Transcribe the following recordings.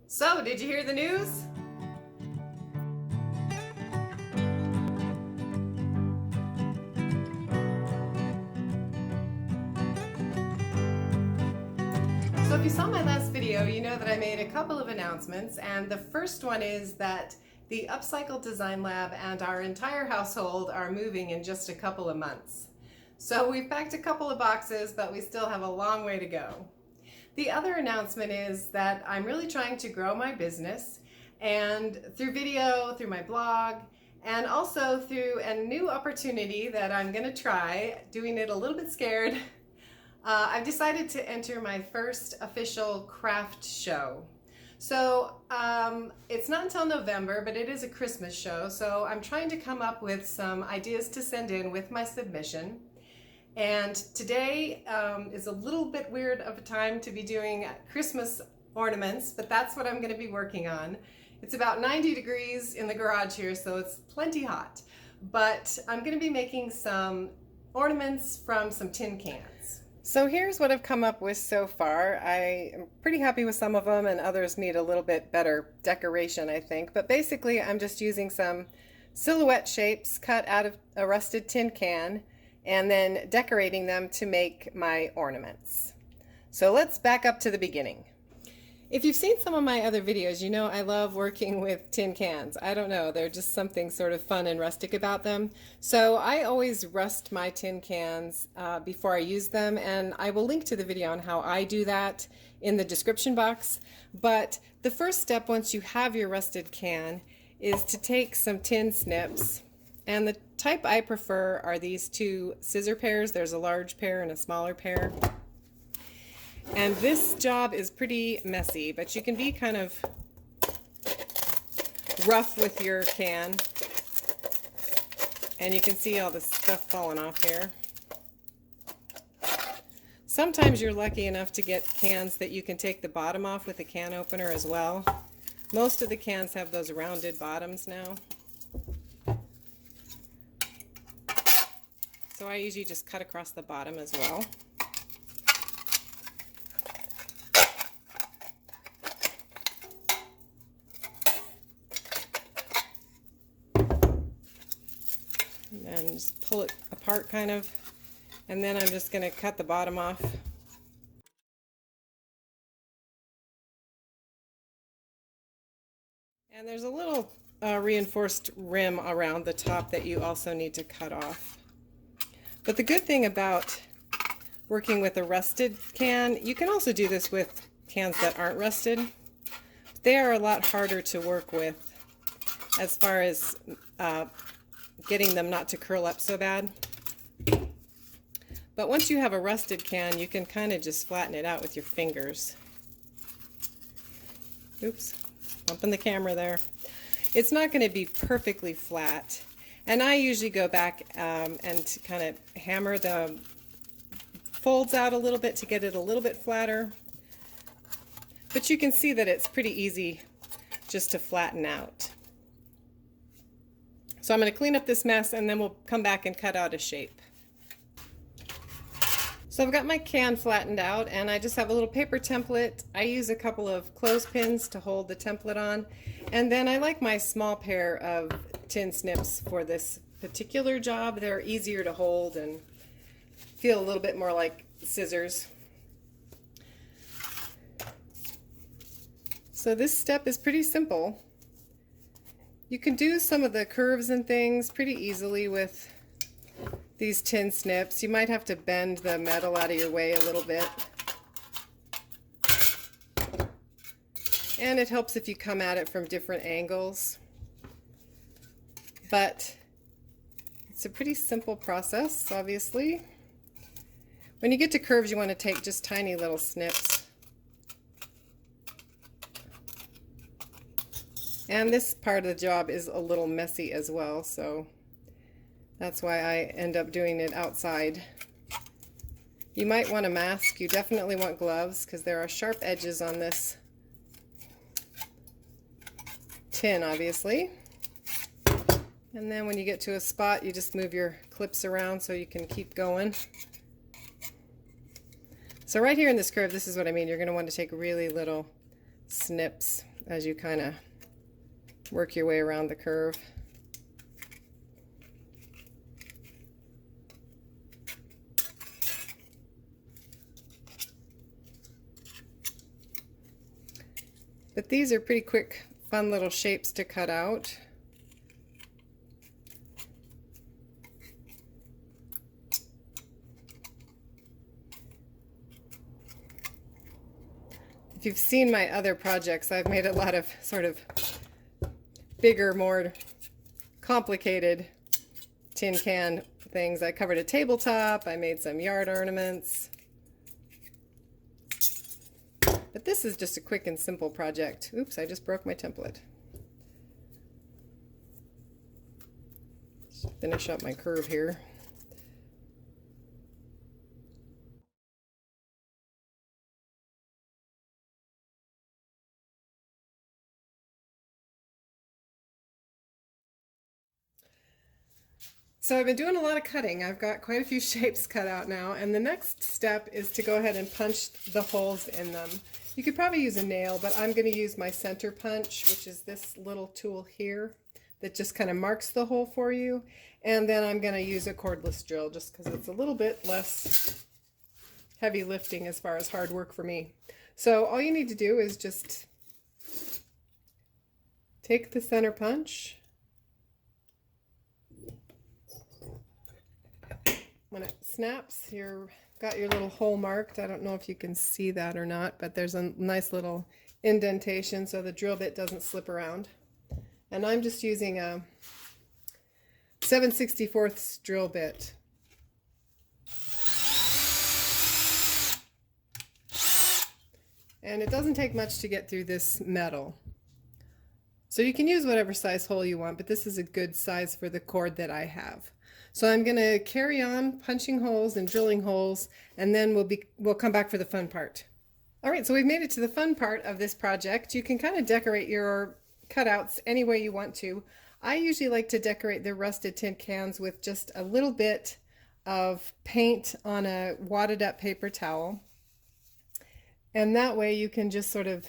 So, did you hear the news? So if you saw my last video, you know that I made a couple of announcements, and the first one is that the Upcycle Design Lab and our entire household are moving in just a couple of months. So we've packed a couple of boxes, but we still have a long way to go. The other announcement is that I'm really trying to grow my business, and through video, through my blog, and also through a new opportunity that I'm going to try, doing it a little bit scared. I've decided to enter my first official craft show. So it's not until November, but it is a Christmas show. So I'm trying to come up with some ideas to send in with my submission. And today is a little bit weird of a time to be doing Christmas ornaments, but that's what I'm going to be working on. It's about 90 degrees in the garage here, so it's plenty hot. But I'm going to be making some ornaments from some tin cans. So here's what I've come up with so far. I am pretty happy with some of them, and others need a little bit better decoration, I think. But basically, I'm just using some silhouette shapes cut out of a rusted tin can and then decorating them to make my ornaments. So let's back up to the beginning. If you've seen some of my other videos, you know I love working with tin cans. I don't know, they're just something sort of fun and rustic about them. So I always rust my tin cans before I use them, and I will link to the video on how I do that in the description box. But the first step, once you have your rusted can, is to take some tin snips, and the type I prefer are these two scissor pairs. There's a large pair and a smaller pair. And this job is pretty messy, but you can be kind of rough with your can. And you can see all the stuff falling off here. Sometimes you're lucky enough to get cans that you can take the bottom off with a can opener as well. Most of the cans have those rounded bottoms now. So I usually just cut across the bottom as well. And just pull it apart kind of, and then I'm just going to cut the bottom off. And there's a little reinforced rim around the top that you also need to cut off. But the good thing about working with a rusted can, you can also do this with cans that aren't rusted. They are a lot harder to work with as far as getting them not to curl up so bad. But once you have a rusted can, you can kind of just flatten it out with your fingers. Oops, bumping the camera there. It's not going to be perfectly flat, and I usually go back and kind of hammer the folds out a little bit to get it a little bit flatter. But you can see that it's pretty easy just to flatten out. So I'm going to clean up this mess, and then we'll come back and cut out a shape. So I've got my can flattened out, and I just have a little paper template. I use a couple of clothespins to hold the template on, and then I like my small pair of tin snips for this particular job. They're easier to hold and feel a little bit more like scissors. So this step is pretty simple. You can do some of the curves and things pretty easily with these tin snips. You might have to bend the metal out of your way a little bit. And it helps if you come at it from different angles. But it's a pretty simple process, obviously. When you get to curves, you want to take just tiny little snips. And this part of the job is a little messy as well, so that's why I end up doing it outside. You might want a mask. You definitely want gloves because there are sharp edges on this tin, obviously. And then when you get to a spot, you just move your clips around so you can keep going. So right here in this curve, this is what I mean. You're going to want to take really little snips as you kind of work your way around the curve. But these are pretty quick, fun little shapes to cut out. If you've seen my other projects, I've made a lot of sort of bigger, more complicated tin can things. I covered a tabletop, I made some yard ornaments. But this is just a quick and simple project. Oops, I just broke my template. Just finish up my curve here. So I've been doing a lot of cutting. I've got quite a few shapes cut out now, and the next step is to go ahead and punch the holes in them. You could probably use a nail, but I'm going to use my center punch, which is this little tool here that just kind of marks the hole for you. And then I'm going to use a cordless drill just because it's a little bit less heavy lifting as far as hard work for me. So all you need to do is just take the center punch. When it snaps, you've got your little hole marked. I don't know if you can see that or not, but there's a nice little indentation so the drill bit doesn't slip around. And I'm just using a 7/64 drill bit. And it doesn't take much to get through this metal. So you can use whatever size hole you want, but this is a good size for the cord that I have. So I'm going to carry on punching holes and drilling holes, and then we'll come back for the fun part. All right, so we've made it to the fun part of this project. You can kind of decorate your cutouts any way you want to. I usually like to decorate the rusted tin cans with just a little bit of paint on a wadded up paper towel. And that way you can just sort of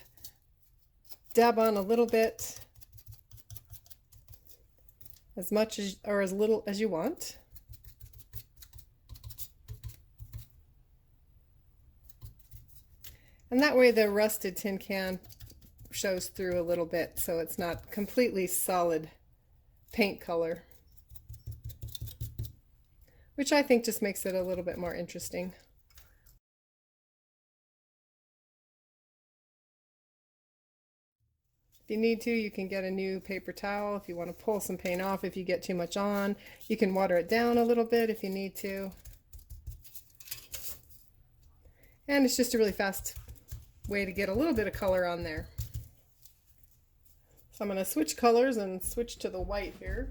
dab on a little bit, as much as or as little as you want. And that way the rusted tin can shows through a little bit, so it's not completely solid paint color, which I think just makes it a little bit more interesting. If you need to, you can get a new paper towel if you want to pull some paint off if you get too much on. You can water it down a little bit if you need to. And it's just a really fast way to get a little bit of color on there. So I'm going to switch colors and switch to the white here.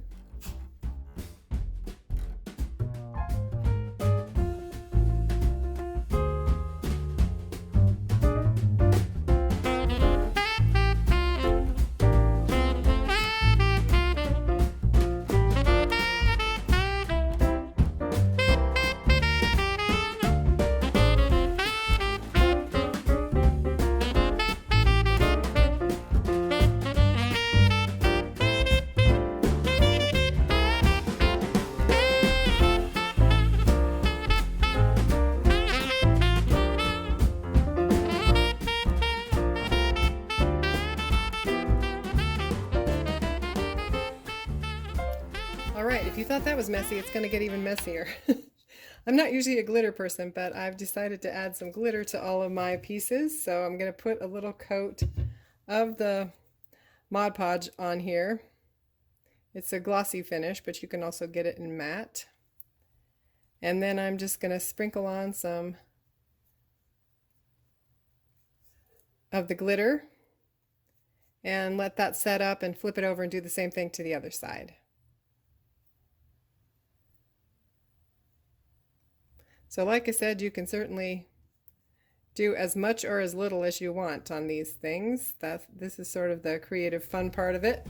Alright, if you thought that was messy, it's going to get even messier. I'm not usually a glitter person, but I've decided to add some glitter to all of my pieces. So I'm going to put a little coat of the Mod Podge on here. It's a glossy finish, but you can also get it in matte. And then I'm just going to sprinkle on some of the glitter and let that set up and flip it over and do the same thing to the other side. So like I said, you can certainly do as much or as little as you want on these things. This is sort of the creative fun part of it.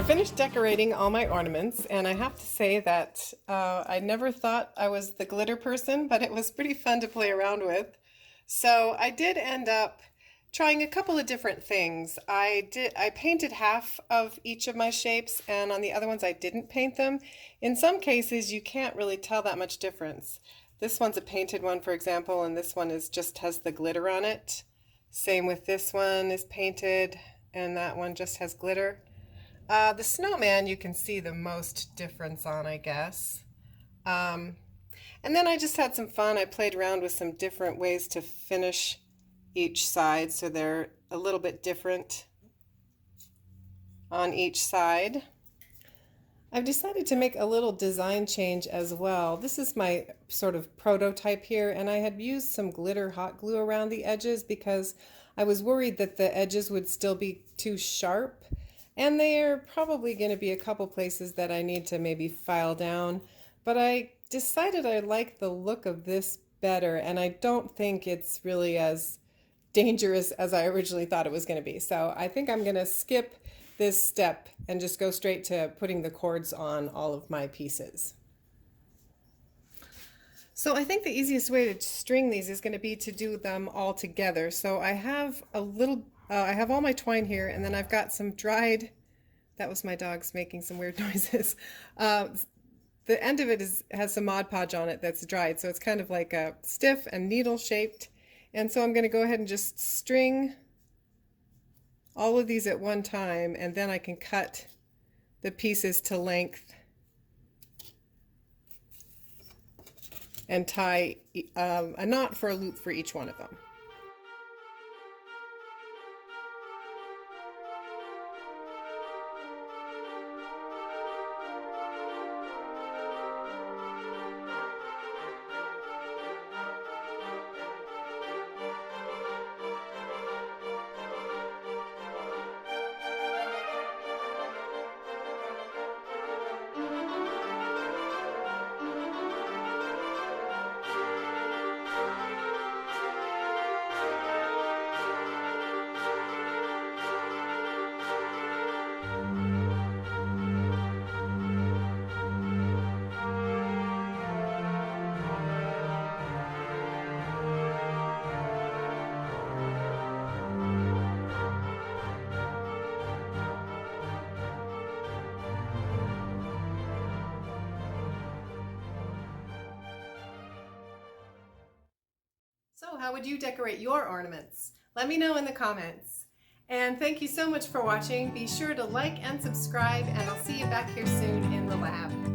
finished decorating all my ornaments, and I have to say that I never thought I was the glitter person, but it was pretty fun to play around with. So I did end up trying a couple of different things. I painted half of each of my shapes, and on the other ones I didn't paint them. In some cases you can't really tell that much difference. This one's a painted one, for example, and this one just has the glitter on it. Same with this one is painted, and that one just has glitter. The snowman you can see the most difference on, I guess. And then I just had some fun. I played around with some different ways to finish each side so they're a little bit different on each side. I've decided to make a little design change as well. This is my sort of prototype here, and I had used some glitter hot glue around the edges because I was worried that the edges would still be too sharp. And there are probably going to be a couple places that I need to maybe file down, but I decided I like the look of this better, and I don't think it's really as dangerous as I originally thought it was going to be. So I think I'm going to skip this step and just go straight to putting the cords on all of my pieces. So I think the easiest way to string these is going to be to do them all together. So I have I have all my twine here, and then I've got some dried, that was my dog's making some weird noises. The end of it has some Mod Podge on it that's dried, so it's kind of like a stiff and needle shaped. And so I'm going to go ahead and just string all of these at one time, and then I can cut the pieces to length and tie a knot for a loop for each one of them. So how would you decorate your ornaments? Let me know in the comments. And thank you so much for watching. Be sure to like and subscribe, and I'll see you back here soon in the lab.